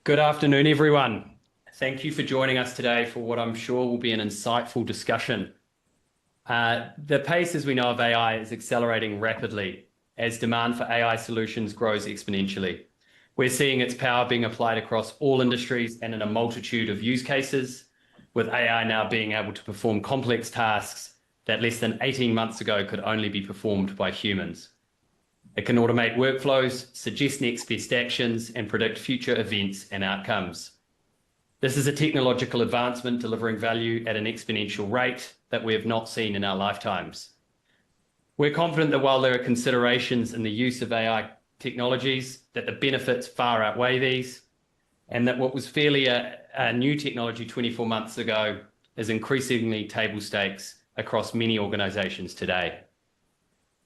Good afternoon, everyone. Thank you for joining us today for what I'm sure will be an insightful discussion. The pace, as we know, of AI is accelerating rapidly as demand for AI solutions grows exponentially. We're seeing its power being applied across all industries and in a multitude of use cases, with AI now being able to perform complex tasks that less than 18 months ago could only be performed by humans. It can automate workflows, suggest next best actions, and predict future events and outcomes. This is a technological advancement delivering value at an exponential rate that we have not seen in our lifetimes. We're confident that while there are considerations in the use of AI technologies, that the benefits far outweigh these, and that what was fairly a new technology 24 months ago is increasingly table stakes across many organizations today.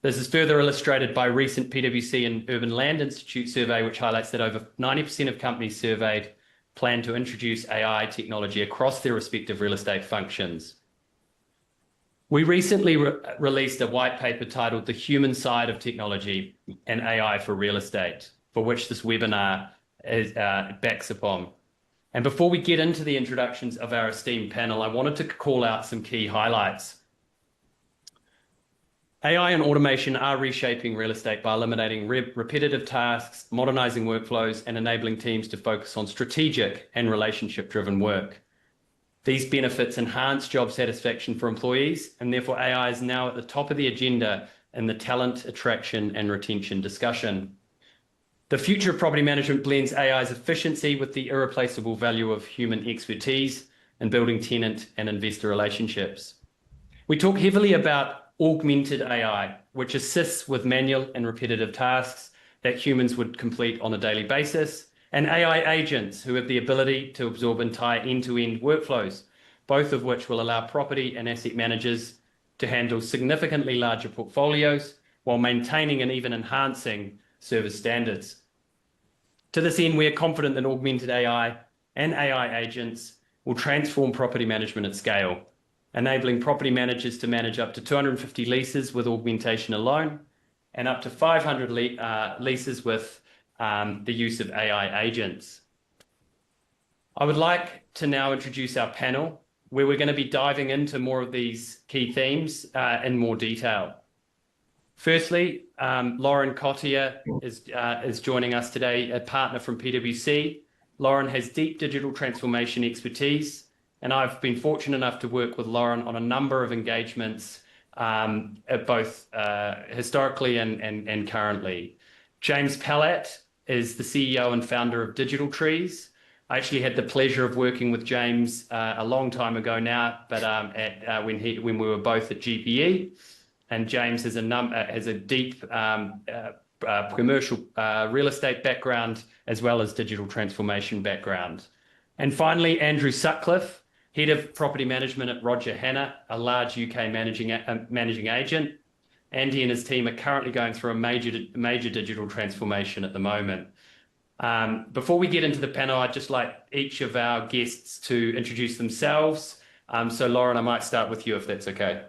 This is further illustrated by recent PwC and Urban Land Institute survey, which highlights that over 90% of companies surveyed plan to introduce AI technology across their respective real estate functions. We recently released a white paper titled The Human Side of Technology and AI for Real Estate, for which this webinar backs upon. And before we get into the introductions of our esteemed panel, I wanted to call out some key highlights. AI and automation are reshaping real estate by eliminating repetitive tasks, modernizing workflows, and enabling teams to focus on strategic and relationship-driven work. These benefits enhance job satisfaction for employees, and therefore AI is now at the top of the agenda in the talent attraction and retention discussion. The future of property management blends AI's efficiency with the irreplaceable value of human expertise in building tenant and investor relationships. We talk heavily about augmented AI, which assists with manual and repetitive tasks that humans would complete on a daily basis, and AI agents who have the ability to absorb entire end-to-end workflows, both of which will allow property and asset managers to handle significantly larger portfolios while maintaining and even enhancing service standards. To this end, we are confident that augmented AI and AI agents will transform property management at scale, enabling property managers to manage up to 250 leases with augmentation alone and up to 500 leases with the use of AI agents. I would like to now introduce our panel, where we're going to be diving into more of these key themes in more detail. Firstly, Lauren Cottier is joining us today, a partner from PwC. Lauren has deep digital transformation expertise, and I've been fortunate enough to work with Lauren on a number of engagements, both historically and currently. James Pellat is the CEO and founder of Digital Trees. I actually had the pleasure of working with James a long time ago now, but when we were both at GPE. And James has a deep commercial real estate background as well as digital transformation background. And finally, Andrew Sutcliffe, Head of Property Management at Roger Hanna, a large UK managing agent. Andy and his team are currently going through a major digital transformation at the moment. Before we get into the panel, I'd just like each of our guests to introduce themselves. So Lauren, I might start with you if that's okay.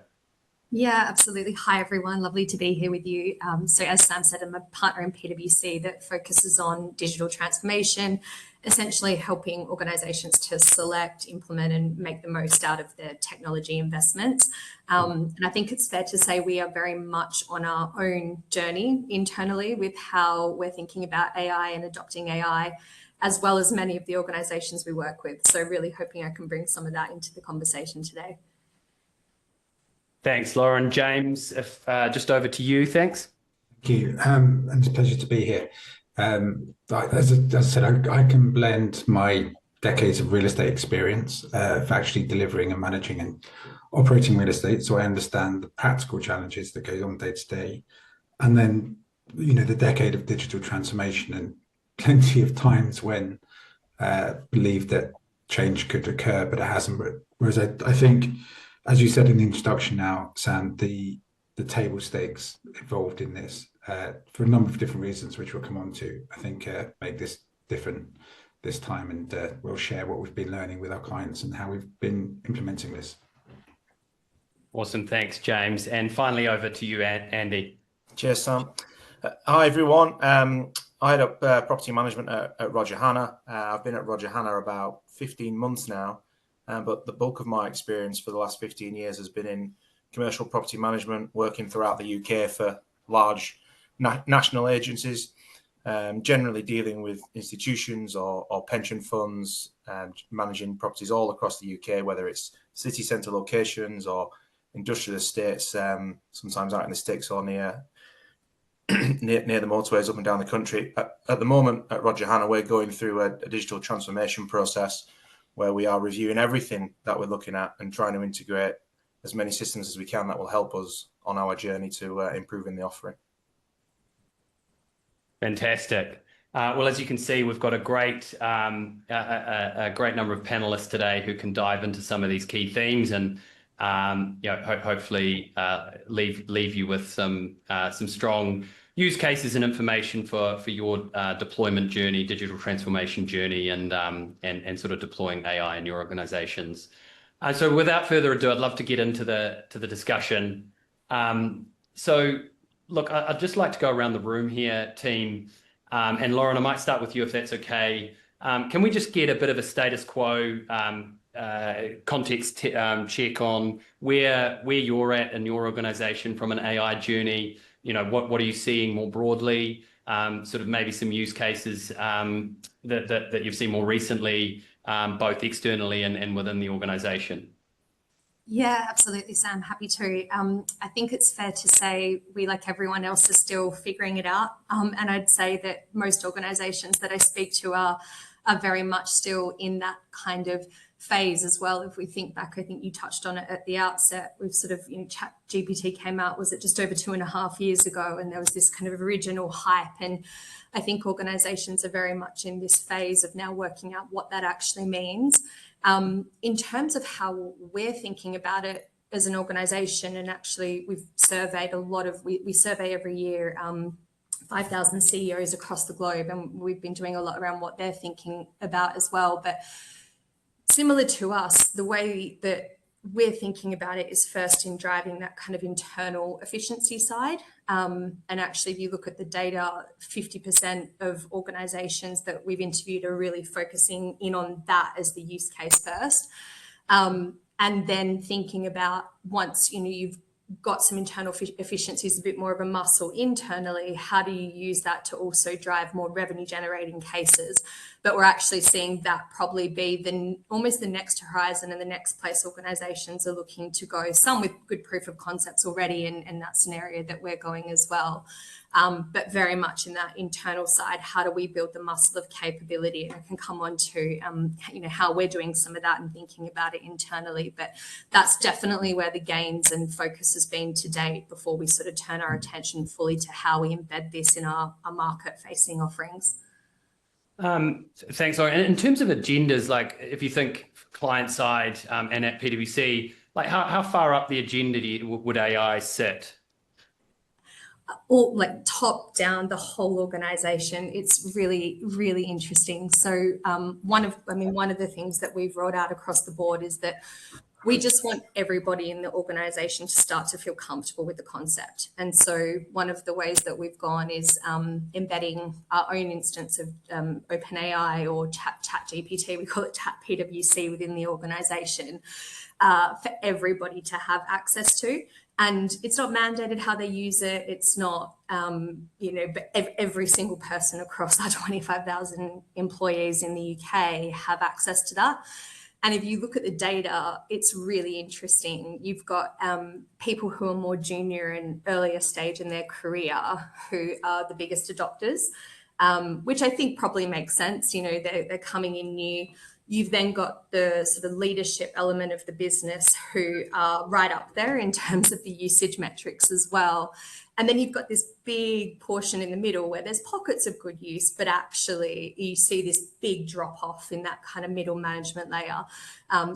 Yeah, absolutely. Hi, everyone. Lovely to be here with you. So as Sam said, I'm a partner in PwC that focuses on digital transformation, essentially helping organizations to select, implement, and make the most out of their technology investments. And I think it's fair to say we are very much on our own journey internally with how we're thinking about AI and adopting AI, as well as many of the organizations we work with. So really hoping I can bring some of that into the conversation today. Thanks, Lauren. James, if just over to you, thanks. Thank you, and it's a pleasure to be here. As I said, I can blend my decades of real estate experience for actually delivering and managing and operating real estate, so I understand the practical challenges that go on day to day, and then the decade of digital transformation and plenty of times when believed that change could occur, but it hasn't. Whereas I think, as you said in the introduction now, Sam, the table stakes involved in this for a number of different reasons, which we'll come on to, I think make this different this time, and we'll share what we've been learning with our clients and how we've been implementing this. Awesome, thanks, James. And finally, over to you, Andy. Cheers, Sam. Hi, everyone. I head up property management at Roger Hanna. I've been at Roger Hanna about 15 months now, but the bulk of my experience for the last 15 years has been in commercial property management, working throughout the UK for large national agencies, generally dealing with institutions or pension funds, managing properties all across the UK, whether it's city centre locations or industrial estates, sometimes out in the sticks or near the motorways up and down the country. At the moment at Roger Hanna, we're going through a digital transformation process where we are reviewing everything that we're looking at and trying to integrate as many systems as we can that will help us on our journey to improving the offering. Fantastic. Well, as you can see, we've got a great number of panelists today who can dive into some of these key themes and hopefully leave you with some strong use cases and information for your deployment journey, digital transformation journey, and sort of deploying AI in your organizations. So without further ado, I'd love to get into the discussion. So look, I'd just like to go around the room here, team. And Lauren, I might start with you if that's okay. Can we just get a bit of a status quo context check on where you're at in your organization from an AI journey? What are you seeing more broadly? Sort of maybe some use cases that you've seen more recently, both externally and within the organization. Yeah, absolutely, Sam. Happy to. I think it's fair to say we, like everyone else, are still figuring it out. And I'd say that most organizations that I speak to are very much still in that kind of phase as well. If we think back, I think you touched on it at the outset. We've sort of, Chat GPT came out, was it just over 2.5 years ago? And there was this kind of original hype. And I think organizations are very much in this phase of now working out what that actually means. In terms of how we're thinking about it as an organization, and actually we've surveyed we survey every year 5,000 CEOs across the globe, and we've been doing a lot around what they're thinking about as well. But similar to us, the way that we're thinking about it is first in driving that kind of internal efficiency side. And actually, if you look at the data, 50% of organizations that we've interviewed are really focusing in on that as the use case first. And then thinking about once you've got some internal efficiencies, a bit more of a muscle internally, how do you use that to also drive more revenue generating cases? But we're actually seeing that probably be almost the next horizon and the next place organizations are looking to go, some with good proof of concepts already, and that's an area that we're going as well. But very much in that internal side, how do we build the muscle of capability? And I can come on to how we're doing some of that and thinking about it internally. But that's definitely where the gains and focus has been to date before we sort of turn our attention fully to how we embed this in our market-facing offerings. Thanks, Lauren. And in terms of agendas, like if you think client side and at PwC, like how far up the agenda would AI sit? Or like top down the whole organization. It's really, really interesting. So one of the things that we've rolled out across the board is that we just want everybody in the organization to start to feel comfortable with the concept. And so one of the ways that we've gone is embedding our own instance of OpenAI or Chat GPT, we call it Chat PwC within the organization, for everybody to have access to. And it's not mandated how they use it. It's not, but every single person across our 25,000 employees in the UK have access to that. And if you look at the data, it's really interesting. You've got people who are more junior and earlier stage in their career who are the biggest adopters, which I think probably makes sense. They're coming in new. You've then got the sort of leadership element of the business who are right up there in terms of the usage metrics as well. And then you've got this big portion in the middle where there's pockets of good use, but actually you see this big drop off in that kind of middle management layer.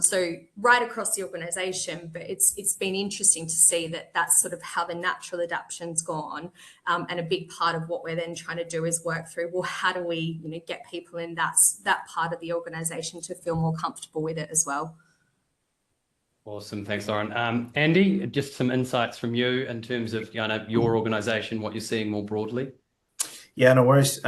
So right across the organization, but it's been interesting to see that that's sort of how the natural adaption's gone. And a big part of what we're then trying to do is work through, well, how do we get people in that part of the organization to feel more comfortable with it as well? Awesome. Thanks, Lauren. Andy, just some insights from you in terms of your organization, what you're seeing more broadly. Yeah, no worries.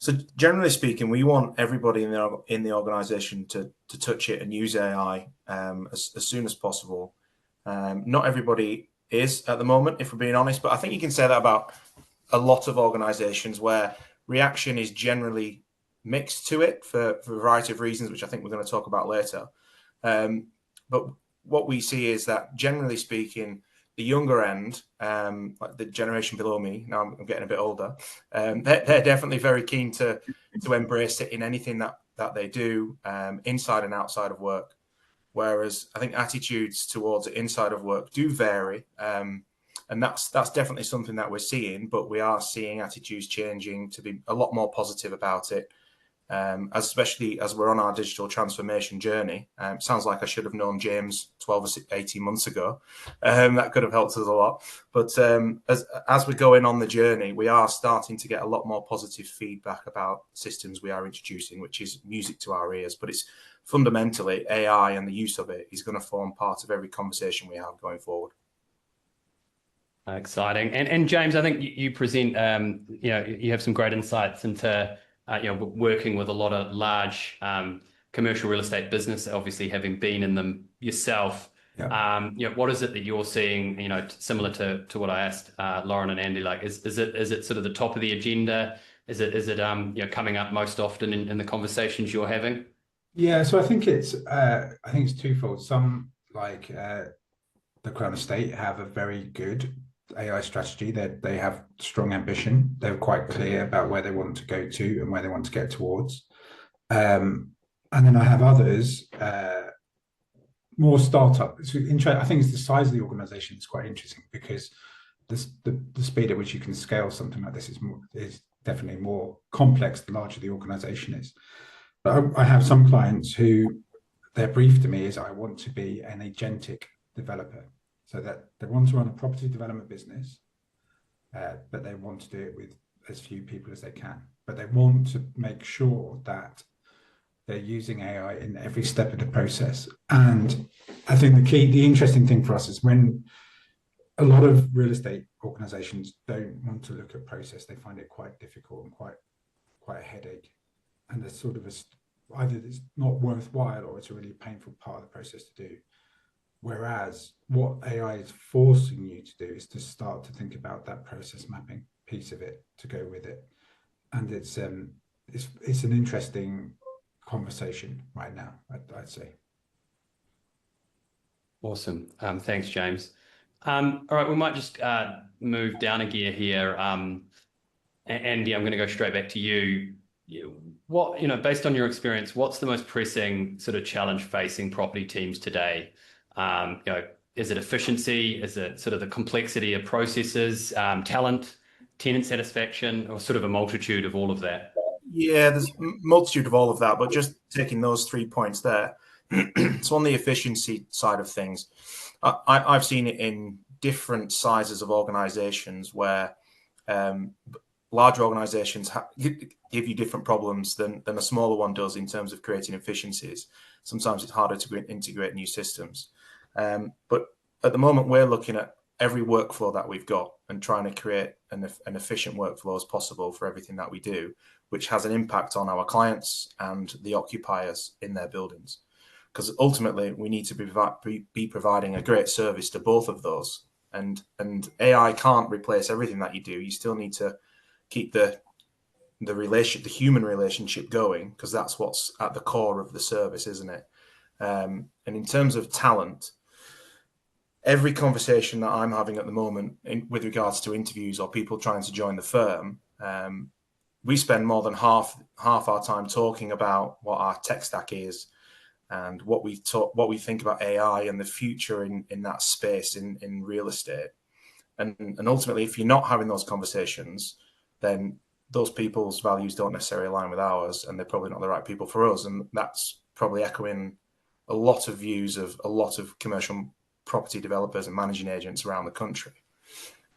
So generally speaking, we want everybody in the organization to touch it and use AI as soon as possible. Not everybody is at the moment, if we're being honest, but I think you can say that about a lot of organizations where reaction is generally mixed to it for a variety of reasons, which I think we're going to talk about later. But what we see is that generally speaking, the younger end, like the generation below me, now I'm getting a bit older, they're definitely very keen to embrace it in anything that they do, inside and outside of work. Whereas I think attitudes towards it inside of work do vary. And that's definitely something that we're seeing, but we are seeing attitudes changing to be a lot more positive about it, especially as we're on our digital transformation journey. Sounds like I should have known James 12 or 18 months ago. That could have helped us a lot. But as we're going on the journey, we are starting to get a lot more positive feedback about systems we are introducing, which is music to our ears. But it's fundamentally AI, and the use of it is going to form part of every conversation we have going forward. Exciting. And James, I think you present, you have some great insights into, working with a lot of large commercial real estate business, obviously having been in them yourself. Yeah. What is it that you're seeing, similar to what I asked Lauren and Andy, like, is it sort of the top of the agenda? Is it coming up most often in the conversations you're having? Yeah, so I think it's twofold. Some, like the Crown Estate, have a very good AI strategy. They have strong ambition. They're quite clear about where they want to go to and where they want to get towards. And then I have others, more startup. It's I think it's the size of the organization is quite interesting, because the speed at which you can scale something like this is definitely more complex the larger the organization is. But I have some clients who their brief to me is, I want to be an agentic developer. So that they want to run a property development business, but they want to do it with as few people as they can. But they want to make sure that they're using AI in every step of the process. And I think the interesting thing for us is when a lot of real estate organizations don't want to look at process, they find it quite difficult and quite a headache. And there's sort of either it's not worthwhile or it's a really painful part of the process to do. Whereas what AI is forcing you to do is to start to think about that process mapping piece of it to go with it. And it's an interesting conversation right now, I'd say. Awesome. Thanks, James. All right, we might just move down a gear here. Andy, I'm going to go straight back to you. What, based on your experience, what's the most pressing sort of challenge facing property teams today? Is it efficiency? Is it sort of the complexity of processes, talent, tenant satisfaction, or sort of a multitude of all of that? Yeah, there's a multitude of all of that, but just taking those 3 points there. So on the efficiency side of things, I've seen it in different sizes of organizations where larger organizations give you different problems than a smaller one does in terms of creating efficiencies. Sometimes it's harder to integrate new systems. But at the moment, we're looking at every workflow that we've got and trying to create an efficient workflow as possible for everything that we do, which has an impact on our clients and the occupiers in their buildings. Because ultimately, we need to be providing a great service to both of those. And AI can't replace everything that you do. You still need to keep the human relationship going, because that's what's at the core of the service, isn't it? And in terms of talent, every conversation that I'm having at the moment with regards to interviews or people trying to join the firm, we spend more than half our time talking about what our tech stack is and what we think about AI and the future in that space in real estate. And ultimately, if you're not having those conversations, then those people's values don't necessarily align with ours, and they're probably not the right people for us. And that's probably echoing a lot of views of a lot of commercial property developers and managing agents around the country.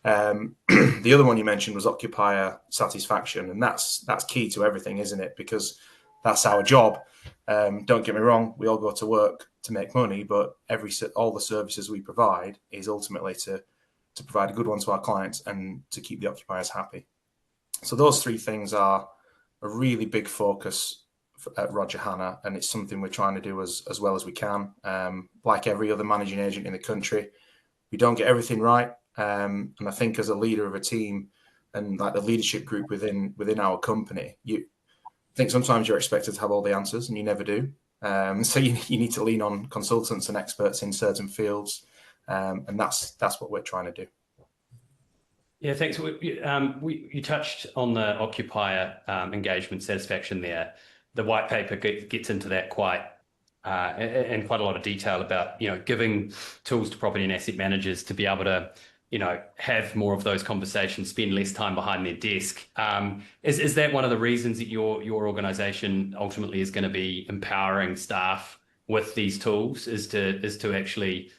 The other one you mentioned was occupier satisfaction, and that's key to everything, isn't it? Because that's our job. Don't get me wrong, we all go to work to make money, but all the services we provide is ultimately to provide a good one to our clients and to keep the occupiers happy. So those three things are a really big focus at Roger Hanna, and it's something we're trying to do as well as we can. Like every other managing agent in the country, we don't get everything right, and I think as a leader of a team and like the leadership group within our company, you think sometimes you're expected to have all the answers, and you never do. So you need to lean on consultants and experts in certain fields, and that's what we're trying to do. Yeah, thanks. You touched on the occupier engagement satisfaction there. The white paper gets into that quite in quite a lot of detail about giving tools to property and asset managers to be able to have more of those conversations, spend less time behind their desk. Is that one of the reasons that your organisation ultimately is going to be empowering staff with these tools? Is to actually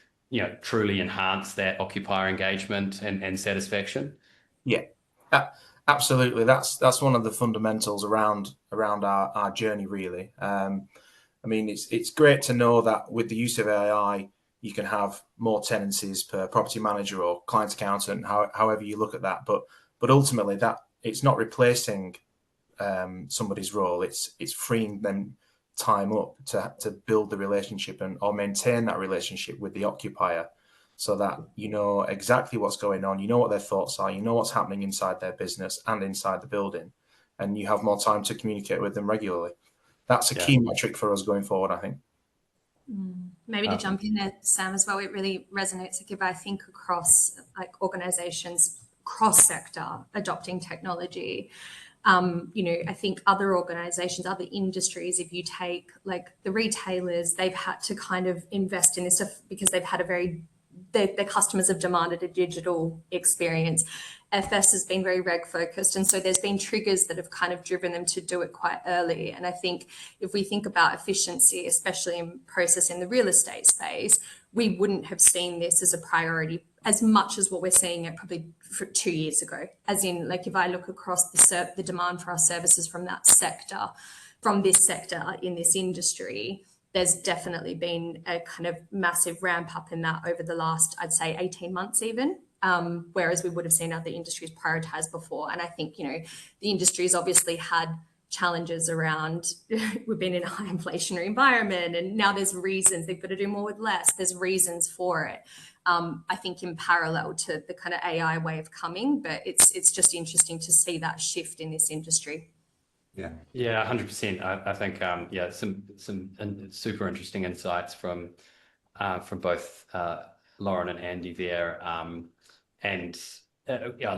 truly enhance that occupier engagement and satisfaction? Yeah, absolutely. That's one of the fundamentals around our journey, really. I mean, it's great to know that with the use of AI, you can have more tenancies per property manager or client accountant, however you look at that. But ultimately, that it's not replacing somebody's role. It's freeing them time up to build the relationship or maintain that relationship with the occupier, so that you know exactly what's going on, you know what their thoughts are, you know what's happening inside their business and inside the building, and you have more time to communicate with them regularly. That's a key metric for us going forward, I think. Maybe to jump in there, Sam, as well, it really resonates if I think across like organizations cross-sector adopting technology. I think other organizations, other industries, if you take like the retailers, they've had to kind of invest in this stuff because they've had their customers have demanded a digital experience. FS has been very reg focused. And so there's been triggers that have kind of driven them to do it quite early. And I think if we think about efficiency, especially in processing the real estate space, we wouldn't have seen this as a priority as much as what we're seeing it probably 2 years ago. As in, like, if I look across the demand for our services from this sector in this industry, there's definitely been a kind of massive ramp up in that over the last, I'd say, 18 months even, whereas we would have seen other industries prioritize before. And I think, the industry's obviously had challenges around, we've been in a high inflationary environment, and now there's reasons they've got to do more with less. There's reasons for it. I think in parallel to the kind of AI wave coming, but it's just interesting to see that shift in this industry. Yeah, 100%. I think some super interesting insights from both Lauren and Andy there. I'd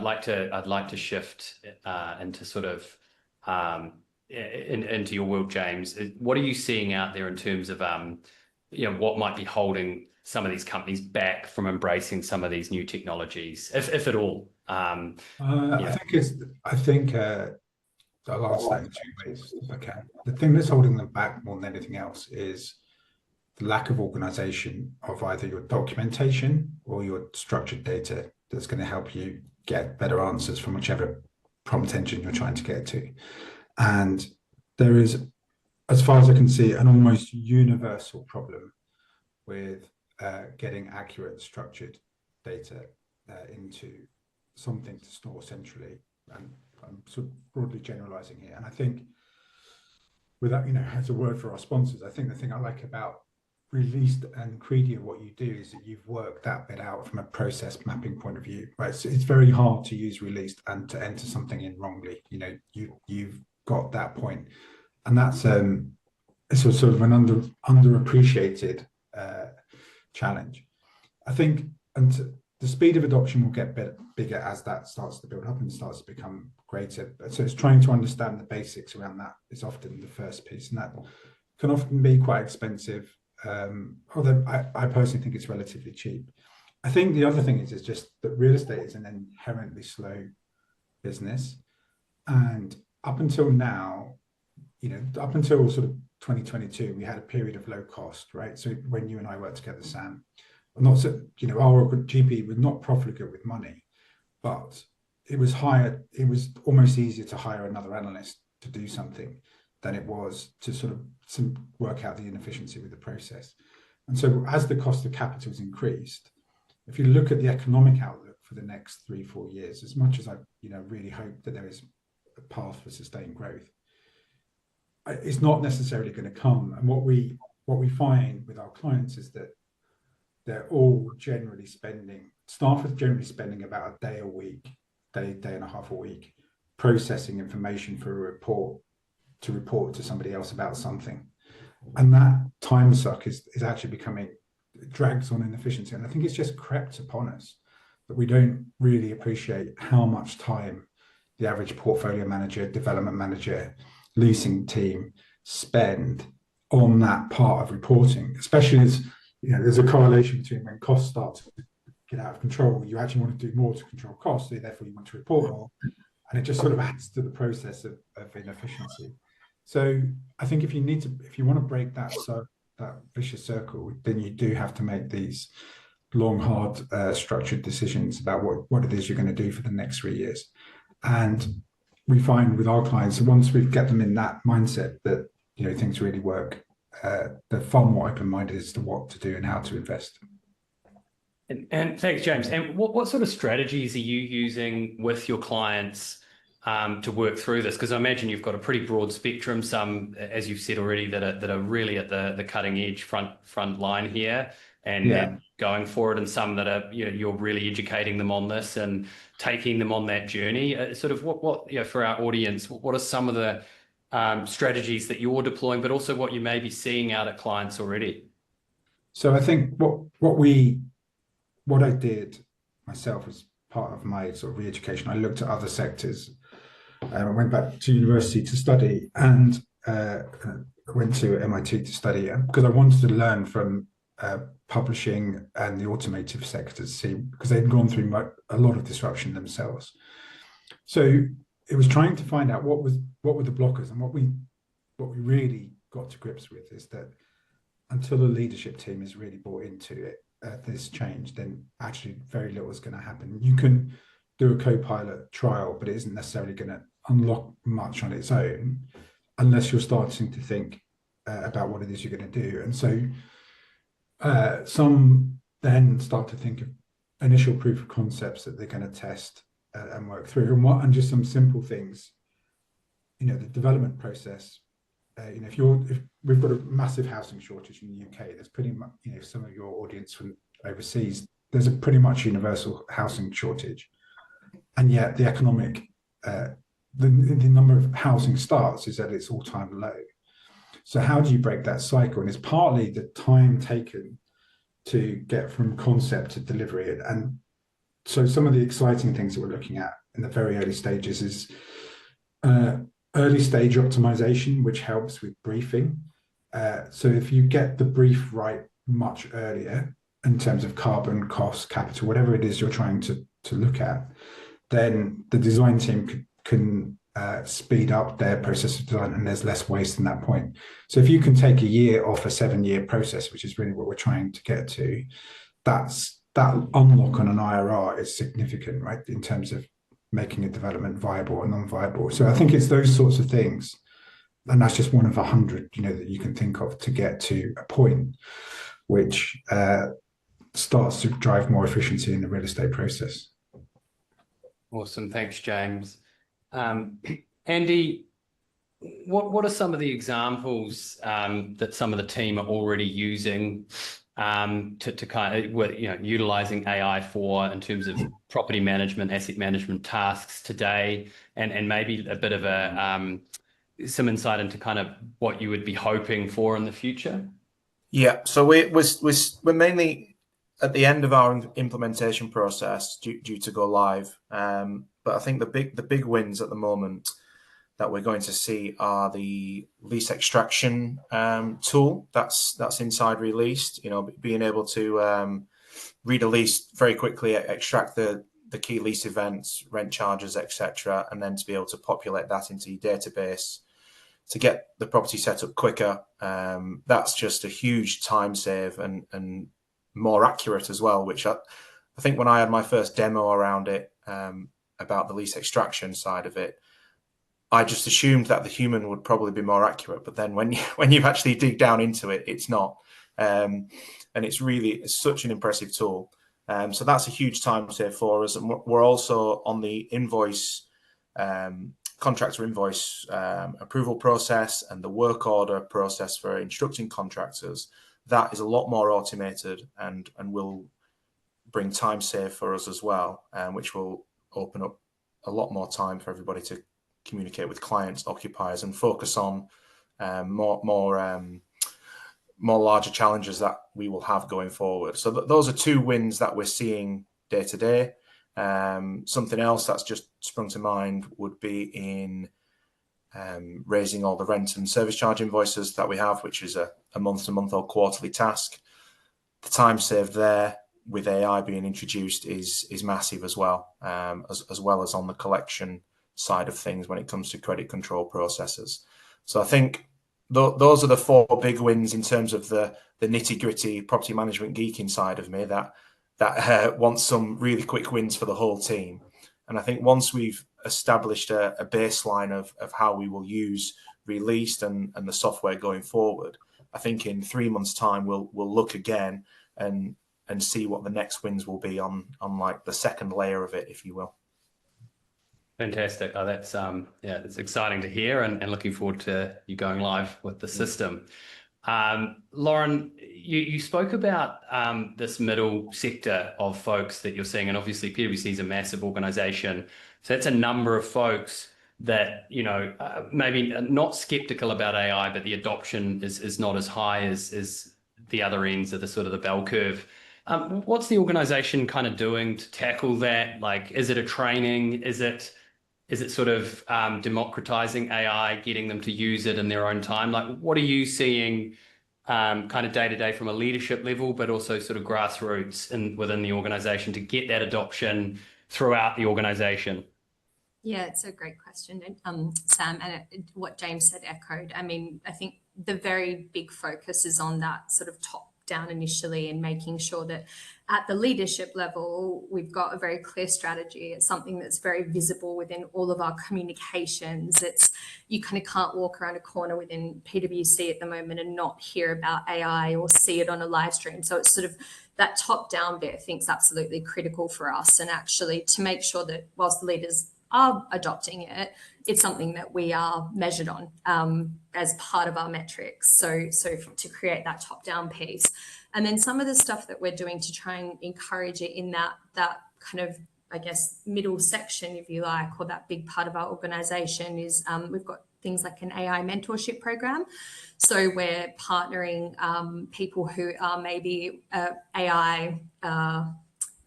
like to shift into sort of into your world, James. What are you seeing out there in terms of what might be holding some of these companies back from embracing some of these new technologies, if at all? I think I'll answer that in two ways if I can. The thing that's holding them back more than anything else is the lack of organization of either your documentation or your structured data that's going to help you get better answers from whichever prompt engine you're trying to get to. And there is, as far as I can see, an almost universal problem with getting accurate structured data into something to store centrally. And I'm sort of broadly generalizing here. And I think with that, as a word for our sponsors, I think the thing I like about Re-Leased and Credia, what you do is that you've worked that bit out from a process mapping point of view, right? So it's very hard to use Re-Leased and to enter something in wrongly. You've got that point. And that's it's sort of an underappreciated challenge. I think, and the speed of adoption will get bigger as that starts to build up and starts to become greater. So it's trying to understand the basics around that is often the first piece, and that can often be quite expensive. Although I personally think it's relatively cheap. I think the other thing is just that real estate is an inherently slow business, and up until now, up until sort of 2022, we had a period of low cost, right? So when you and I worked together, Sam, not so, our GP was not profligate with money, but it was almost easier to hire another analyst to do something than it was to sort of work out the inefficiency with the process. And so as the cost of capital has increased, if you look at the economic outlook for the next 3-4 years, as much as I really hope that there is path for sustained growth. It's not necessarily going to come. And what we find with our clients is that they're all generally spending, staff are generally spending about a day a week, day and a half a week, processing information for a report to somebody else about something. And that time suck is actually becoming, drags on inefficiency. And I think it's just crept upon us that we don't really appreciate how much time the average portfolio manager, development manager, leasing team spend on that part of reporting, especially as there's a correlation between when costs start to get out of control, you actually want to do more to control costs, so therefore you want to report more, and it just sort of adds to the process of inefficiency. So I think if you want to break that vicious circle, then you do have to make these long, hard, structured decisions about what it is you're going to do for the next 3 years. And we find with our clients, once we get them in that mindset that things really work, they're far more open-minded as to what to do and how to invest. And thanks, James. And what sort of strategies are you using with your clients to work through this? Because I imagine you've got a pretty broad spectrum, some, as you've said already, that are really at the cutting edge front line here and going for it, and some that are you're really educating them on this and taking them on that journey. Sort of what for our audience, what are some of the strategies that you're deploying, but also what you may be seeing out at clients already? So I think what I did myself as part of my sort of re-education, I looked at other sectors. I went back to university to study, and went to MIT to study because I wanted to learn from publishing and the automotive sectors, because they'd gone through a lot of disruption themselves. So it was trying to find out what were the blockers, and what we really got to grips with is that until the leadership team is really bought into it, this change, then actually very little is going to happen. You can do a co-pilot trial, but it isn't necessarily going to unlock much on its own unless you're starting to think about what it is you're going to do. And so some then start to think of initial proof of concepts that they're going to test and work through, and just some simple things. The development process. If we've got a massive housing shortage in the UK, there's pretty much, some of your audience from overseas, there's a pretty much universal housing shortage, and yet the economic, the number of housing starts is at its all-time low. So how do you break that cycle? And it's partly the time taken to get from concept to delivery. And so some of the exciting things that we're looking at in the very early stages is early stage optimization, which helps with briefing. So if you get the brief right much earlier in terms of carbon, cost, capital, whatever it is you're trying to look at, then the design team can speed up their process of design, and there's less waste in that point. So if you can take a year off a 7-year process, which is really what we're trying to get to, that unlock on an IRR is significant, right, in terms of making a development viable or non-viable. So I think it's those sorts of things, and that's just one of 100, that you can think of to get to a point which starts to drive more efficiency in the real estate process. Awesome, thanks, James. Andy, what are some of the examples that some of the team are already using to kind of, utilizing AI for, in terms of property management, asset management tasks today, and maybe a bit of some insight into kind of what you would be hoping for in the future? Yeah, so we're mainly at the end of our implementation process due to go live. But I think the big wins at the moment that we're going to see are the lease extraction tool that's inside Re-Leased. Being able to read a lease very quickly, extract the key lease events, rent charges, etc., and then to be able to populate that into your database to get the property set up quicker. That's just a huge time save and more accurate as well, which I think when I had my first demo around it, about the lease extraction side of it, I just assumed that the human would probably be more accurate, but then when you actually dig down into it, it's not. And it's such an impressive tool. So that's a huge time save for us. And we're also on the invoice contractor invoice approval process and the work order process for instructing contractors, that is a lot more automated and will bring time save for us as well, which will open up a lot more time for everybody to communicate with clients, occupiers, and focus on more larger challenges that we will have going forward. So those are two wins that we're seeing day to day. Something else that's just sprung to mind would be in raising all the rent and service charge invoices that we have, which is a month-to-month or quarterly task. The time saved there with AI being introduced is massive as well, as well as on the collection side of things when it comes to credit control processes. So I think those are the four big wins in terms of the nitty-gritty property management geeking side of me that wants some really quick wins for the whole team. And I think once we've established a baseline of how we will use Re-Leased and the software going forward, I think in 3 months' time we'll look again and see what the next wins will be on like the second layer of it, if you will. Fantastic. Oh, that's it's exciting to hear, and looking forward to you going live with the system. Lauren, you spoke about this middle sector of folks that you're seeing, and obviously PwC is a massive organization, so that's a number of folks that maybe not skeptical about AI, but the adoption is not as high as the other ends of the sort of the bell curve. What's the organization kind of doing to tackle that? Like, is it a training? Is it sort of democratizing AI, getting them to use it in their own time? Like, what are you seeing kind of day to day from a leadership level, but also sort of grassroots within the organization to get that adoption throughout the organization? Yeah, it's a great question, Sam, and what James said echoed. I mean, I think the very big focus is on that sort of top down initially, and making sure that at the leadership level, we've got a very clear strategy. It's something that's very visible within all of our communications. You kind of can't walk around a corner within PwC at the moment and not hear about AI or see it on a live stream. So it's sort of that top down bit I think is absolutely critical for us, and actually to make sure that whilst the leaders are adopting it, it's something that we are measured on as part of our metrics. So to create that top-down piece. And then some of the stuff that we're doing to try and encourage it in that kind of, I guess, middle section, if you like, or that big part of our organization is we've got things like an AI mentorship program. So we're partnering people who are maybe AI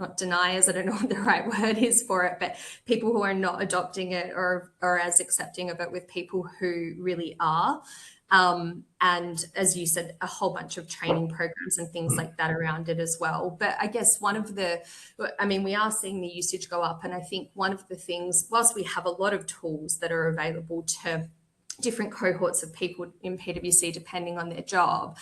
not deniers, I don't know what the right word is for it, but people who are not adopting it or as accepting of it with people who really are. And as you said, a whole bunch of training programs and things like that around it as well. But I guess we are seeing the usage go up. And I think one of the things, whilst we have a lot of tools that are available to different cohorts of people in PwC, depending on their job,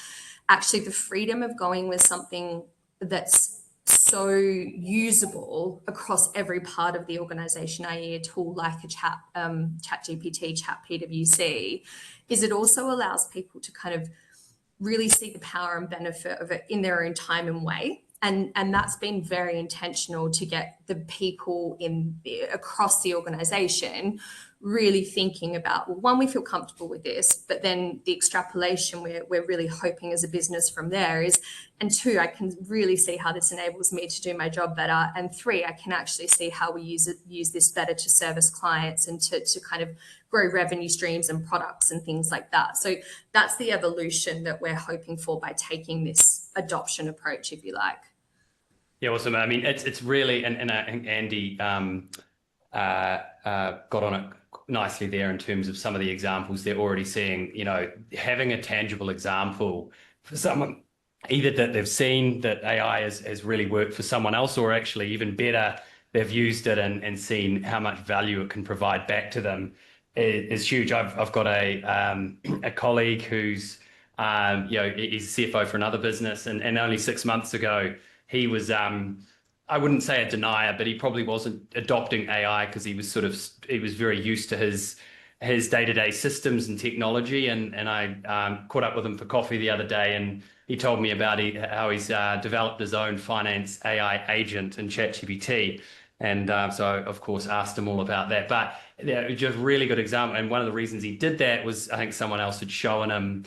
actually the freedom of going with something that's so usable across every part of the organization, i.e. a tool like a chat GPT, chat PwC, is it also allows people to kind of really see the power and benefit of it in their own time and way. And that's been very intentional to get the people across the organization really thinking about, well, one, we feel comfortable with this, but then the extrapolation we're really hoping as a business from there is, and two, I can really see how this enables me to do my job better, and three, I can actually see how we use this better to service clients and to kind of grow revenue streams and products and things like that. So that's the evolution that we're hoping for by taking this adoption approach, if you like. Yeah, awesome. I mean, it's really, and I think Andy got on it nicely there in terms of some of the examples they're already seeing. Having a tangible example for someone, either that they've seen that AI has really worked for someone else, or actually even better, they've used it and seen how much value it can provide back to them is huge. I've got a colleague who's he's a CFO for another business, and only 6 months ago he was I wouldn't say a denier, but he probably wasn't adopting AI because he was very used to his day-to-day systems and technology. And I caught up with him for coffee the other day, and he told me about how he's developed his own finance AI agent in ChatGPT. And so, of course, asked him all about that. But yeah, just really good example. And one of the reasons he did that was I think someone else had shown him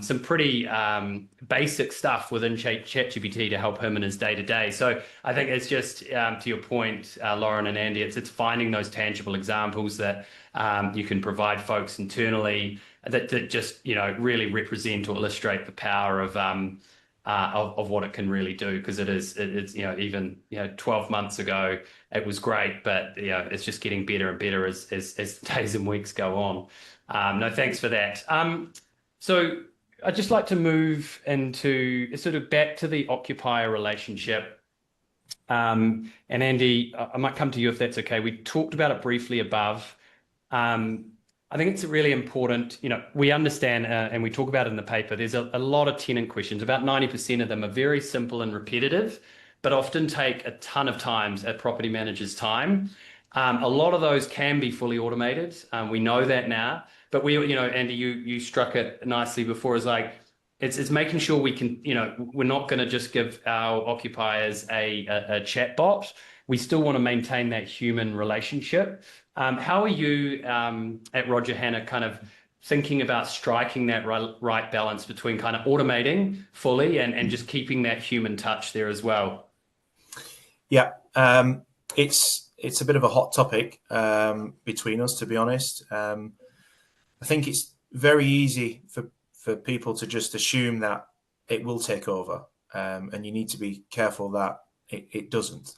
some pretty basic stuff within ChatGPT to help him in his day-to-day. So I think it's just, to your point, Lauren and Andy, it's finding those tangible examples that you can provide folks internally that just, really represent or illustrate the power of what it can really do, because it's even 12 months ago it was great, but it's just getting better and better as days and weeks go on. No, thanks for that. So I'd just like to move into sort of back to the occupier relationship. And Andy, I might come to you if that's okay. We talked about it briefly above. I think it's really important, we understand, and we talk about it in the paper, there's a lot of tenant questions. About 90% of them are very simple and repetitive, but often take a ton of times a property manager's time. A lot of those can be fully automated. We know that now, but Andy, you struck it nicely before, is like, it's making sure we can, we're not going to just give our occupiers a chat bot. We still want to maintain that human relationship. How are you at Roger Hanna kind of thinking about striking that right balance between kind of automating fully and just keeping that human touch there as well? Yeah, it's a bit of a hot topic between us, to be honest. I think it's very easy for people to just assume that it will take over, and you need to be careful that it doesn't,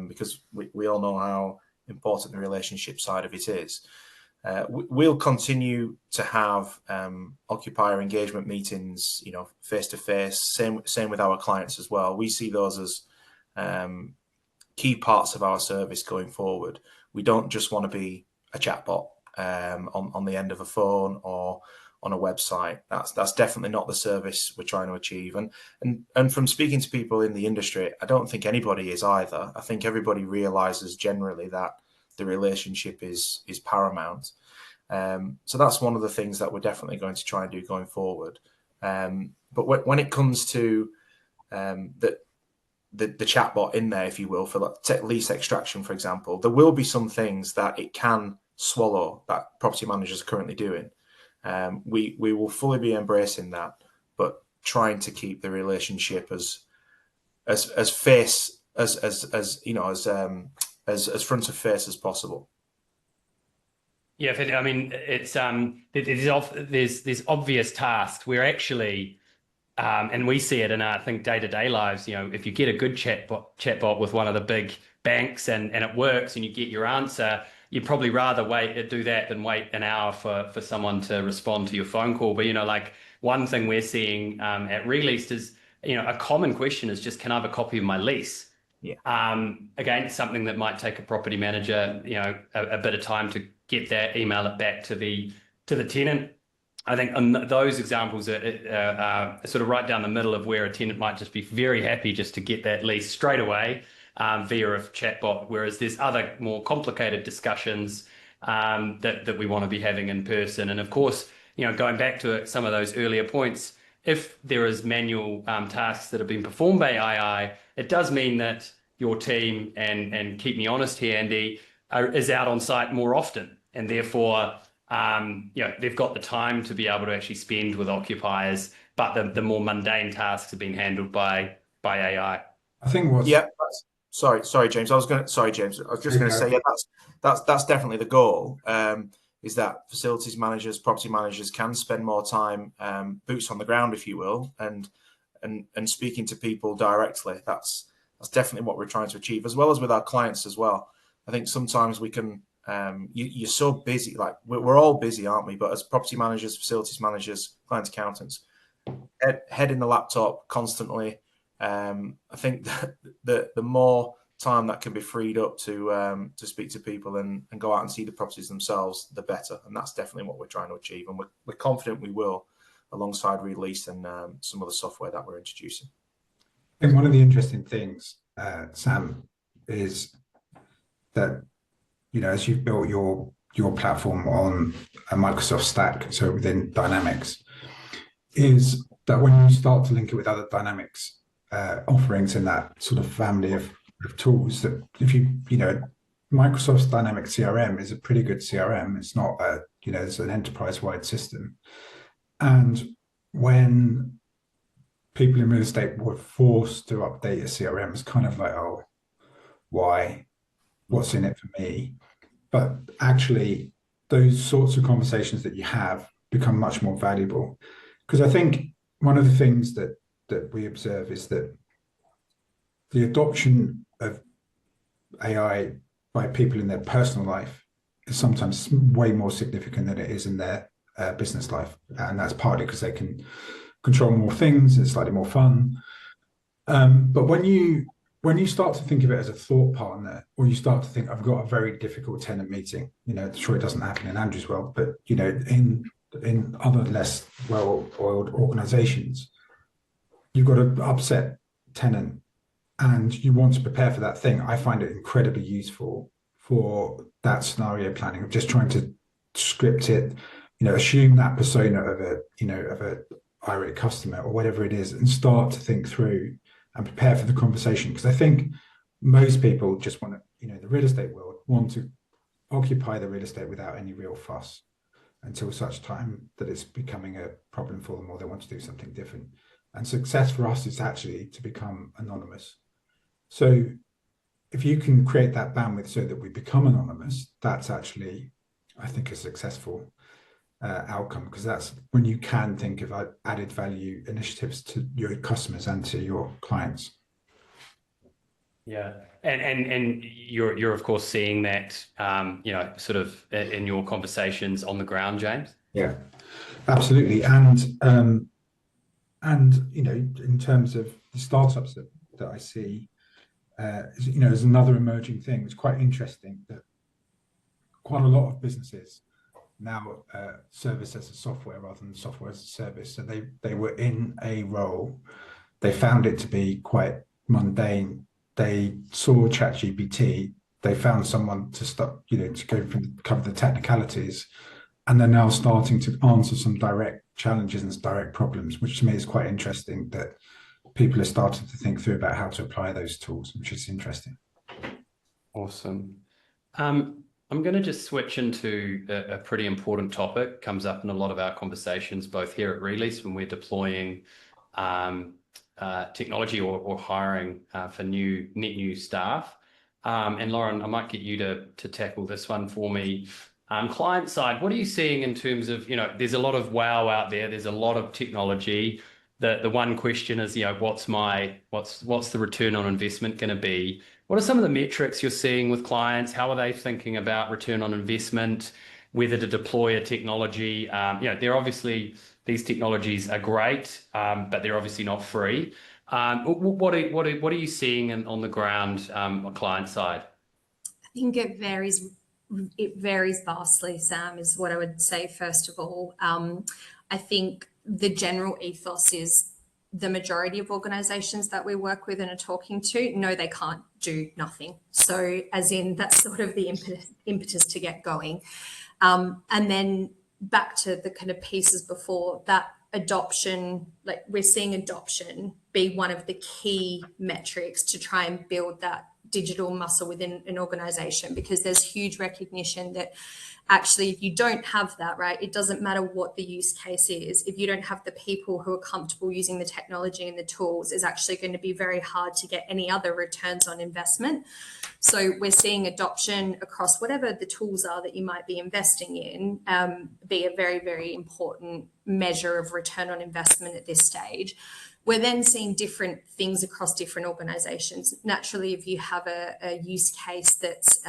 because we all know how important the relationship side of it is. We'll continue to have occupier engagement meetings, face to face. Same with our clients as well. We see those as key parts of our service going forward. We don't just want to be a chatbot on the end of a phone or on a website. That's definitely not the service we're trying to achieve. And from speaking to people in the industry, I don't think anybody is either. I think everybody realizes generally that the relationship is paramount. So that's one of the things that we're definitely going to try and do going forward. But when it comes to the chatbot in there, if you will, for lease extraction, for example, there will be some things that it can swallow that property managers are currently doing. We will fully be embracing that, but trying to keep the relationship as face as front of face as possible. Yeah, I mean, it's there's obvious tasks where actually, and we see it in our, I think, day-to-day lives. If you get a good chatbot with one of the big banks and it works and you get your answer, you'd probably rather do that than wait an hour for someone to respond to your phone call. But like one thing we're seeing at Re-Leased is, a common question is just, can I have a copy of my lease? Yeah. Again, something that might take a property manager, a bit of time to get that, email it back to the tenant. I think those examples are sort of right down the middle of where a tenant might just be very happy just to get that lease straight away via a chatbot, whereas there's other more complicated discussions that we want to be having in person. And of course, going back to some of those earlier points, if there is manual tasks that have been performed by AI, it does mean that your team, and keep me honest here, Andy, is out on site more often, and therefore they've got the time to be able to actually spend with occupiers, but the more mundane tasks have been handled by AI. I think Sorry, James. I was just going to say, that's definitely the goal. Is that facilities managers, property managers can spend more time, boots on the ground, if you will, and speaking to people directly. That's definitely what we're trying to achieve, as well as with our clients as well. I think sometimes we can. You're so busy, like we're all busy, aren't we? But as property managers, facilities managers, client accountants, head in the laptop constantly. I think that the more time that can be freed up to speak to people and go out and see the properties themselves, the better. And that's definitely what we're trying to achieve. And we're confident we will, alongside Re-Leased and some of the software that we're introducing. I think one of the interesting things, Sam, is that, as you've built your platform on a Microsoft stack, so within Dynamics, is that when you start to link it with other Dynamics offerings in that sort of family of of tools that if Microsoft's Dynamics CRM is a pretty good CRM. It's not it's an enterprise-wide system. And when people in real estate were forced to update a CRM, it's kind of like, oh, why? What's in it for me? But actually, those sorts of conversations that you have become much more valuable. Because I think one of the things that we observe is that the adoption of AI by people in their personal life is sometimes way more significant than it is in their business life. And that's partly because they can control more things, it's slightly more fun. But when you start to think of it as a thought partner, or you start to think, I've got a very difficult tenant meeting, sure it doesn't happen in Andrew's world, but in other less well-oiled organizations, you've got an upset tenant and you want to prepare for that thing. I find it incredibly useful for that scenario planning of just trying to script it, assume that persona of a irate customer or whatever it is, and start to think through and prepare for the conversation. Because I think most people just want to, the real estate world want to occupy the real estate without any real fuss until such time that it's becoming a problem for them or they want to do something different. And success for us is actually to become anonymous. So if you can create that bandwidth so that we become anonymous, that's actually, I think, a successful outcome, because that's when you can think of added value initiatives to your customers and to your clients. Yeah, and you're of course seeing that, sort of in your conversations on the ground, James. Yeah, absolutely, and in terms of the startups that I see, is another emerging thing. It's quite interesting that quite a lot of businesses now service as a software rather than software as a service. So they were in a role, they found it to be quite mundane. They saw ChatGPT, they found someone to start, to go from cover the technicalities, and they're now starting to answer some direct challenges and direct problems, which to me is quite interesting that people are starting to think through about how to apply those tools, which is interesting. Awesome. I'm going to just switch into a pretty important topic. Comes up in a lot of our conversations, both here at Re-Leased when we're deploying technology or hiring for net new staff. And Lauren, I might get you to tackle this one for me. Client side, what are you seeing in terms of, there's a lot of wow out there. There's a lot of technology. The one question is, what's the return on investment going to be? What are some of the metrics you're seeing with clients? How are they thinking about return on investment, whether to deploy a technology? They're obviously, these technologies are great, but they're obviously not free. What are you seeing on the ground on client side? I think it varies. It varies vastly, Sam, is what I would say, first of all. I think the general ethos is the majority of organizations that we work with and are talking to, no, they can't do nothing. So as in, that's sort of the impetus to get going. And then back to the kind of pieces before, that adoption, like we're seeing adoption be one of the key metrics to try and build that digital muscle within an organization, because there's huge recognition that actually if you don't have that, right, it doesn't matter what the use case is. If you don't have the people who are comfortable using the technology and the tools, it's actually going to be very hard to get any other returns on investment. So we're seeing adoption across whatever the tools are that you might be investing in, be a very, very important measure of return on investment at this stage. We're then seeing different things across different organizations. Naturally, if you have a use case that's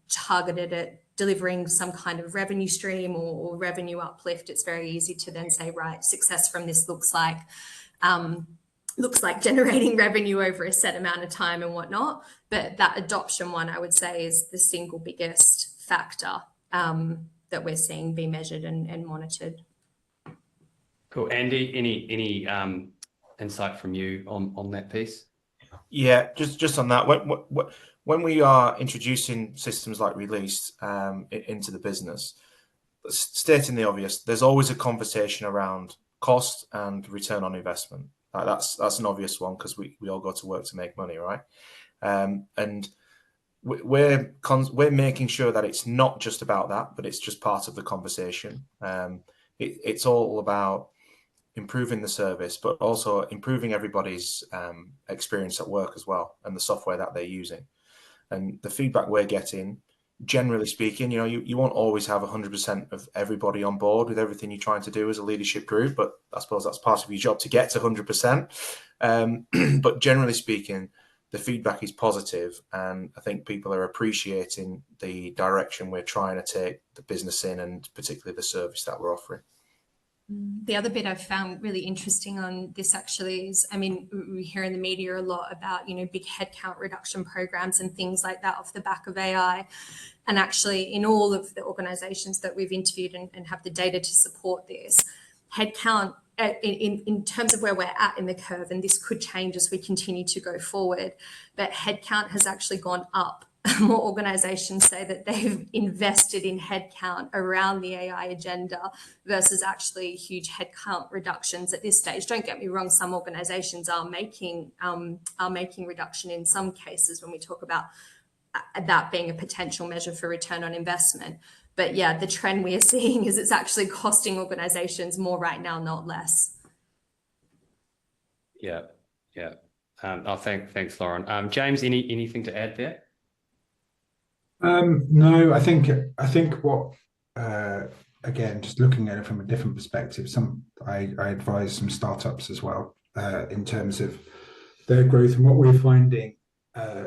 targeted at delivering some kind of revenue stream or revenue uplift, it's very easy to then say, right, success from this looks like generating revenue over a set amount of time and whatnot. But that adoption one, I would say, is the single biggest factor that we're seeing be measured and monitored. Cool. Andy, any insight from you on that piece? Yeah, just on that. When we are introducing systems like Re-Leased into the business, stating the obvious, there's always a conversation around cost and return on investment. That's an obvious one because we all go to work to make money, right? And we're making sure that it's not just about that, but it's just part of the conversation. It's all about improving the service, but also improving everybody's experience at work as well, and the software that they're using. And the feedback we're getting, generally speaking, you won't always have 100% of everybody on board with everything you're trying to do as a leadership group, but I suppose that's part of your job to get to 100%. But generally speaking, the feedback is positive, and I think people are appreciating the direction we're trying to take the business in, and particularly the service that we're offering. The other bit I've found really interesting on this actually is, I mean, we hear in the media a lot about, big headcount reduction programs and things like that off the back of AI. And actually in all of the organizations that we've interviewed and have the data to support this, headcount in terms of where we're at in the curve, and this could change as we continue to go forward, but headcount has actually gone up. More organizations say that they've invested in headcount around the AI agenda versus actually huge headcount reductions at this stage. Don't get me wrong, some organizations are making reduction in some cases when we talk about that being a potential measure for return on investment. But yeah, the trend we are seeing is it's actually costing organizations more right now, not less. Yeah. Thanks, Lauren. James, anything to add there? No, I think what again, just looking at it from a different perspective, I advise some startups as well in terms of their growth, and what we're finding.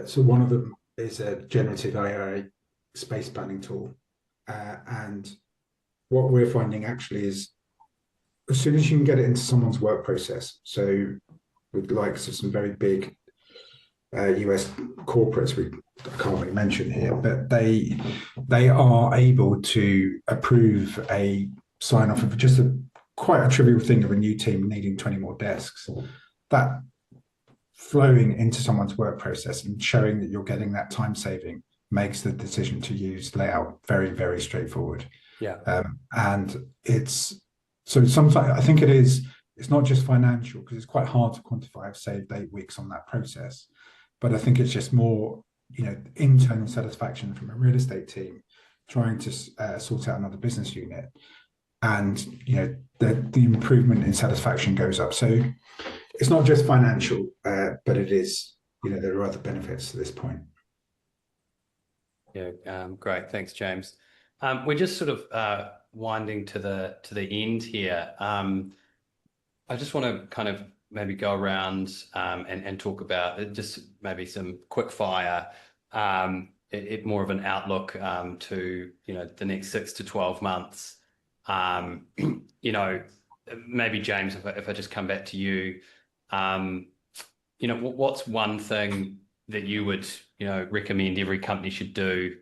So one of them is a generative AI space planning tool, and what we're finding actually is, as soon as you can get it into someone's work process, so with the likes of some very big US corporates, I can't really mention here, but they are able to approve a sign off of just quite a trivial thing of a new team needing 20 more desks. That flowing into someone's work process and showing that you're getting that time saving makes the decision to use layout very, very straightforward. Yeah. And it's so sometimes I think it's not just financial, because it's quite hard to quantify. I've saved 8 weeks on that process. But I think it's just more, internal satisfaction from a real estate team trying to sort out another business unit, and the improvement in satisfaction goes up. So it's not just financial, but it is. There are other benefits to this point. Yeah, great. Thanks, James. We're just sort of winding to the end here. I just want to kind of maybe go around and talk about just maybe some quick fire, more of an outlook to the next 6 to 12 months. Maybe James, if I just come back to you, what's one thing that you would recommend every company should do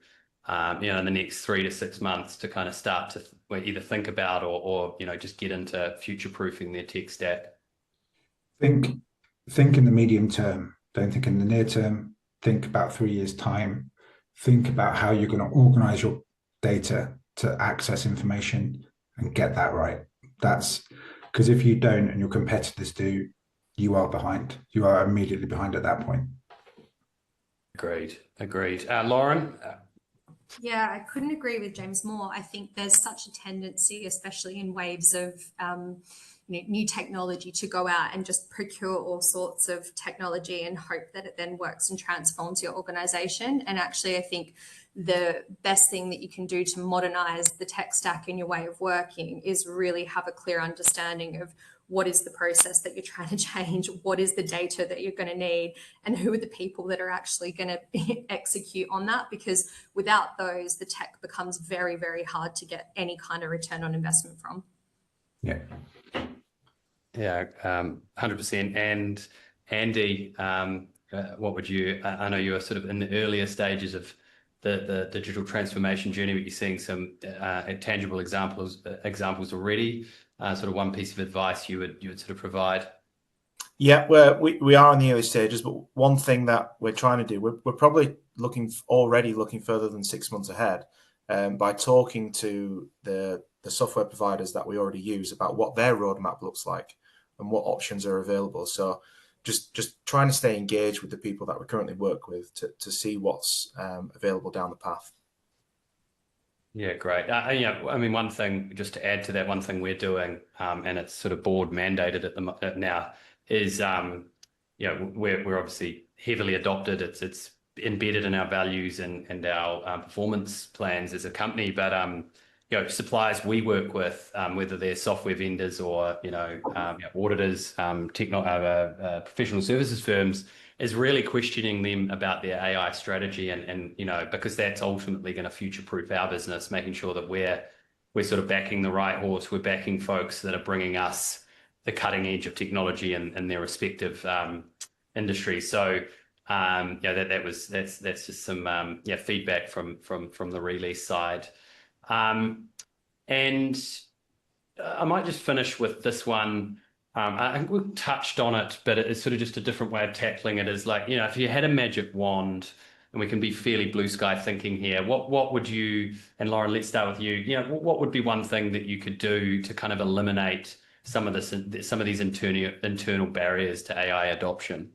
in the next 3 to 6 months to kind of start to either think about or just get into future-proofing their tech stack? Think in the medium term. Don't think in the near term. Think about 3 years' time. Think about how you're going to organize your data to access information and get that right. That's because if you don't and your competitors do, you are behind. You are immediately behind at that point. Agreed. Lauren? Yeah, I couldn't agree with James more. I think there's such a tendency, especially in waves of new technology, to go out and just procure all sorts of technology and hope that it then works and transforms your organization. And actually, I think the best thing that you can do to modernize the tech stack in your way of working is really have a clear understanding of what is the process that you're trying to change, what is the data that you're going to need, and who are the people that are actually going to execute on that. Because without those, the tech becomes very, very hard to get any kind of return on investment from. Yeah. Yeah, 100%. And Andy, what would you? I know you are sort of in the earlier stages of the digital transformation journey, but you're seeing some tangible examples already. Sort of one piece of advice you would sort of provide. Yeah, we are in the early stages, but one thing that we're trying to do, we're probably already looking further than 6 months ahead, by talking to the software providers that we already use about what their roadmap looks like and what options are available. So just trying to stay engaged with the people that we currently work with to see what's available down the path. Yeah, great. Yeah, I mean, one thing, just to add to that, one thing we're doing, and it's sort of board mandated now, is we're obviously heavily adopted. It's embedded in our values and our performance plans as a company. But suppliers we work with, whether they're software vendors or auditors, professional services firms, is really questioning them about their AI strategy and because that's ultimately going to future-proof our business, making sure that we're sort of backing the right horse. We're backing folks that are bringing us the cutting edge of technology in their respective industries. So that's just some feedback from the Re-Leased side. And I might just finish with this one. I think we've touched on it, but it's sort of just a different way of tackling it. Is like, if you had a magic wand, and we can be fairly blue sky thinking here, what would you, and Lauren, let's start with you. What would be one thing that you could do to kind of eliminate some of these internal barriers to AI adoption?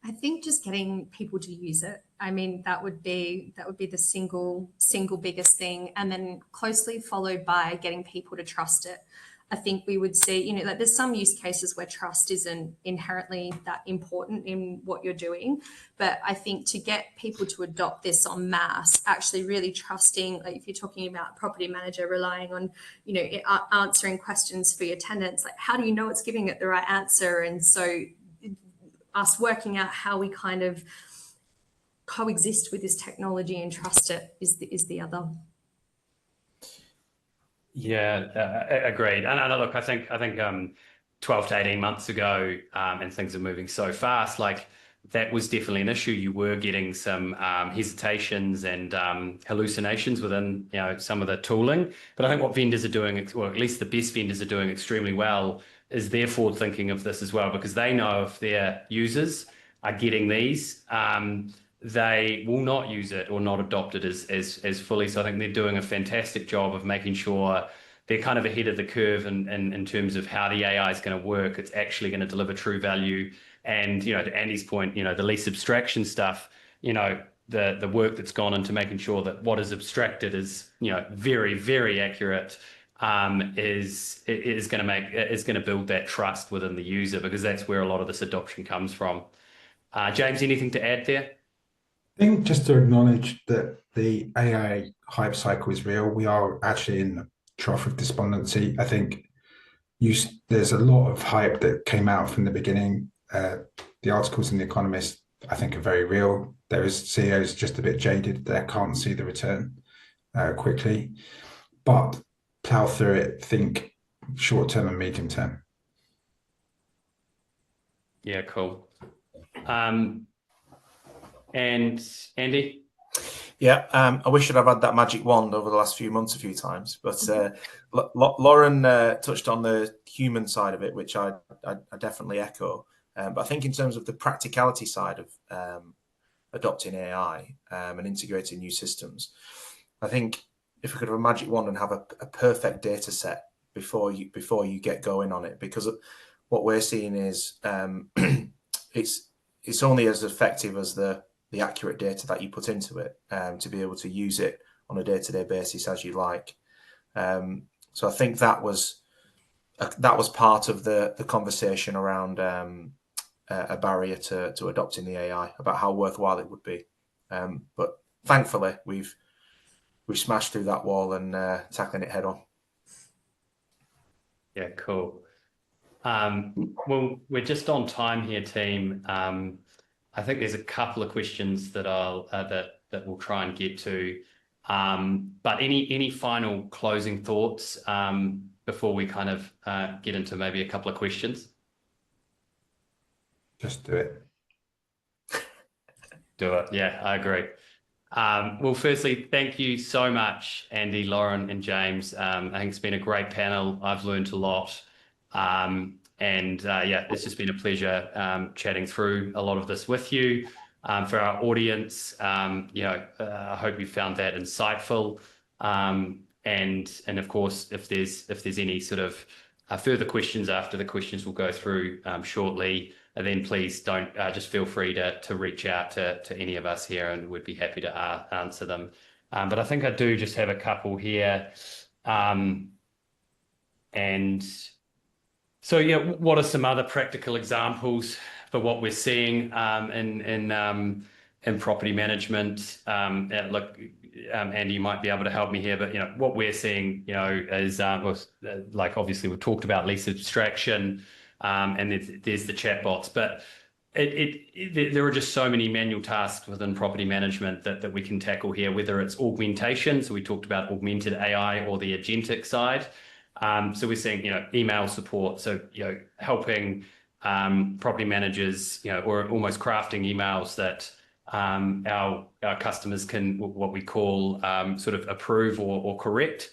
I think just getting people to use it. I mean, that would be the single biggest thing, and then closely followed by getting people to trust it. I think we would see, like there's some use cases where trust isn't inherently that important in what you're doing. But I think to get people to adopt this en masse, actually really trusting, like if you're talking about a property manager relying on, answering questions for your tenants, like how do you know it's giving it the right answer? And so us working out how we kind of coexist with this technology and trust it is the other. Yeah, agreed. And look, I think 12 to 18 months ago, and things are moving so fast, like that was definitely an issue. You were getting some hesitations and hallucinations within some of the tooling. But I think what vendors are doing, or at least the best vendors are doing extremely well, is they're forward thinking of this as well, because they know if their users are getting these, they will not use it or not adopt it as fully. So I think they're doing a fantastic job of making sure they're kind of ahead of the curve in terms of how the AI is going to work. It's actually going to deliver true value. And, to Andy's point, the lease abstraction stuff, the work that's gone into making sure that what is abstracted is, very, very accurate, is going to build that trust within the user, because that's where a lot of this adoption comes from. James, anything to add there? I think just to acknowledge that the AI hype cycle is real. We are actually in the trough of despondency. I think there's a lot of hype that came out from the beginning. The articles in The Economist, I think, are very real. There is CEOs just a bit jaded. They can't see the return quickly. But plow through it, think short term and medium term. Yeah, cool. And Andy? Yeah, I wish I'd have had that magic wand over the last few months a few times. But Lauren touched on the human side of it, which I definitely echo. But I think in terms of the practicality side of adopting AI and integrating new systems, I think if we could have a magic wand and have a perfect data set before you get going on it, because what we're seeing is it's only as effective as the accurate data that you put into it to be able to use it on a day-to-day basis as you like. So I think that was part of the conversation around a barrier to adopting the AI, about how worthwhile it would be. But thankfully, we've smashed through that wall and tackling it head on. Yeah, cool. Well, we're just on time here, team. I think there's a couple of questions that that we'll try and get to. But any final closing thoughts before we kind of get into maybe a couple of questions? Just do it. Do it. Yeah, I agree. Well, firstly, thank you so much, Andy, Lauren, and James. I think it's been a great panel. I've learned a lot. It's just been a pleasure chatting through a lot of this with you. For our audience, I hope you found that insightful. And of course, if there's any sort of further questions after the questions we'll go through shortly. And then please don't just feel free to reach out to any of us here, and we'd be happy to answer them. But I think I do just have a couple here. And so, yeah, what are some other practical examples for what we're seeing in property management? Look, Andy, you might be able to help me here, but what we're seeing, is like obviously we've talked about lease abstraction, and there's the chatbots, but there are just so many manual tasks within property management that we can tackle here, whether it's augmentation. So we talked about augmented AI or the agentic side. So we're seeing, email support. So, helping property managers, or almost crafting emails that our customers can, what we call, sort of approve or correct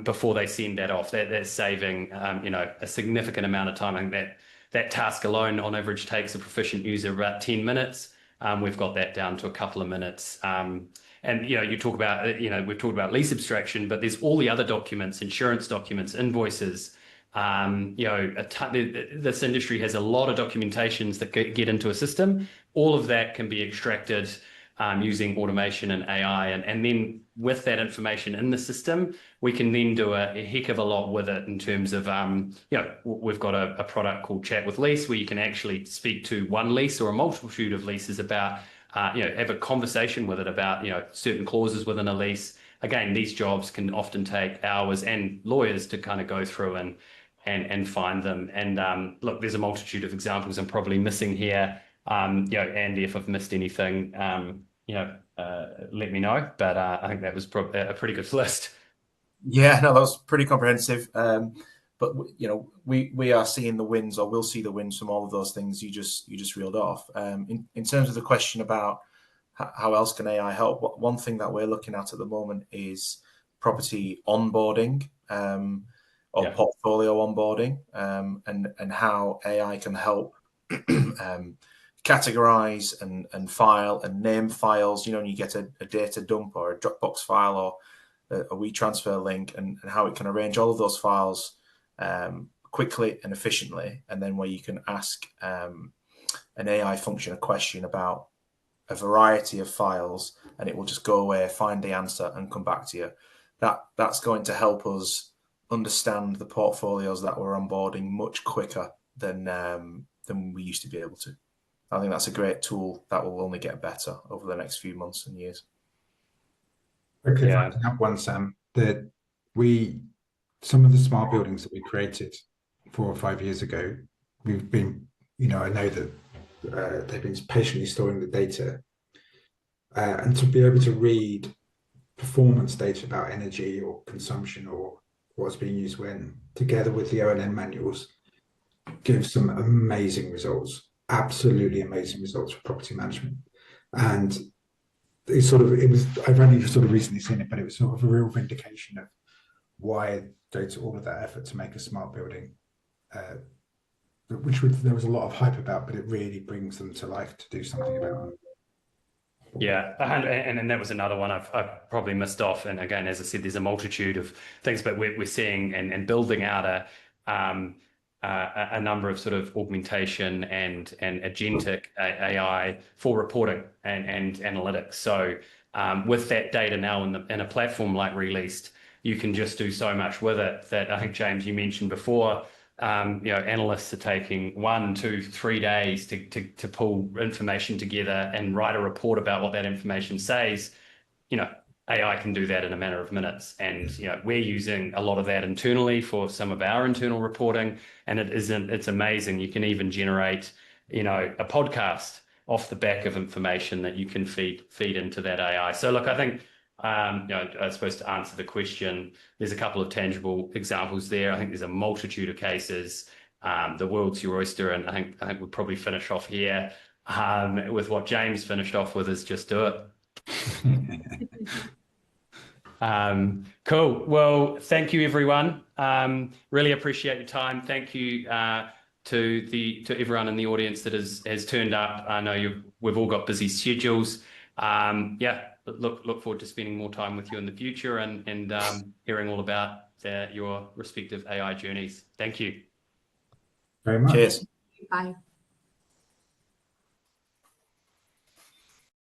before they send that off. That's saving, a significant amount of time. I think that task alone on average takes a proficient user about 10 minutes. We've got that down to a couple of minutes. And, you talk about, we've talked about lease abstraction, but there's all the other documents, insurance documents, invoices. This industry has a lot of documentations that get into a system. All of that can be extracted using automation and AI. And then with that information in the system, we can then do a heck of a lot with it in terms of, we've got a product called Chat with Lease, where you can actually speak to one lease or a multitude of leases about, have a conversation with it about, certain clauses within a lease. Again, these jobs can often take hours and lawyers to kind of go through and find them. And look, there's a multitude of examples I'm probably missing here. Andy, if I've missed anything, let me know. But I think that was a pretty good list. Yeah, no, that was pretty comprehensive. But we are seeing the wins, or we'll see the wins from all of those things you just reeled off. In terms of the question about how else can AI help, one thing that we're looking at the moment is property onboarding, or portfolio onboarding, and how AI can help categorize and file and name files. When you get a data dump or a Dropbox file or a WeTransfer link, and how it can arrange all of those files quickly and efficiently, and then where you can ask an AI function a question about a variety of files, and it will just go away, find the answer, and come back to you. That's going to help us understand the portfolios that we're onboarding much quicker than we used to be able to. I think that's a great tool that will only get better over the next few months and years. Okay, if I can have one, Sam, that some of the smart buildings that we created 4 or 5 years ago, we've been, I know that they've been patiently storing the data, and to be able to read performance data about energy or consumption or what's being used when, together with the O&M manuals, gives some amazing results, absolutely amazing results for property management. And I've only sort of recently seen it, but it was sort of a real vindication of why go to all of that effort to make a smart building, there was a lot of hype about, but it really brings them to life to do something about them. Yeah, and that was another one I've probably missed off. And again, as I said, there's a multitude of things, but we're seeing and building out a number of sort of augmentation and agentic AI for reporting and analytics. So with that data now in a platform like Re-Leased, you can just do so much with it that I think, James, you mentioned before, analysts are taking 1, 2, 3 days to pull information together and write a report about what that information says. AI can do that in a matter of minutes. And, we're using a lot of that internally for some of our internal reporting. And it's amazing. You can even generate, a podcast off the back of information that you can feed into that AI. So look, I think, I suppose to answer the question, there's a couple of tangible examples there. I think there's a multitude of cases. The world's your oyster. And I think we'll probably finish off here with what James finished off with, is just do it. Cool. Well, thank you, everyone. Really appreciate your time. Thank you to everyone in the audience that has turned up. I know we've all got busy schedules. look forward to spending more time with you in the future and hearing all about your respective AI journeys. Thank you. Very much. Cheers. Bye.